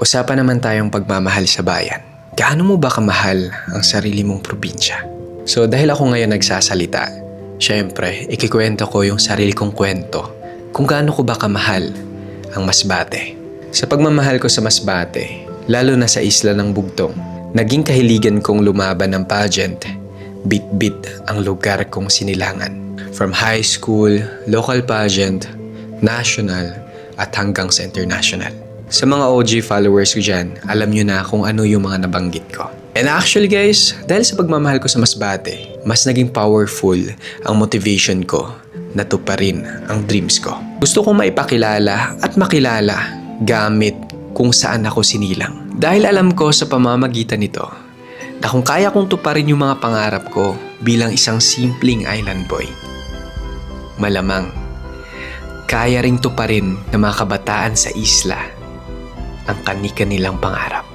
Usapan naman tayong pagmamahal sa bayan. Gaano mo ba kamahal ang sarili mong probinsya? So dahil ako ngayon nagsasalita, syempre, ikikwento ko yung sarili kong kwento kung gaano ko ba kamahal ang Masbate. Sa pagmamahal ko sa Masbate, lalo na sa isla ng Bugtong, naging kahiligan kong lumaban ng pageant, bit-bit ang lugar kong sinilangan. From high school, local pageant, national, at hanggang sa international. Sa mga OG followers ko dyan, alam nyo na kung ano yung mga nabanggit ko. And actually guys, dahil sa pagmamahal ko sa Masbate, mas naging powerful ang motivation ko na tuparin ang dreams ko. Gusto kong maipakilala at makilala gamit kung saan ako sinilang. Dahil alam ko sa pamamagitan nito na kung kaya kong tuparin yung mga pangarap ko bilang isang simpleng island boy, malamang kaya ring tuparin ng mga kabataan sa isla ang kani-kanilang pangarap.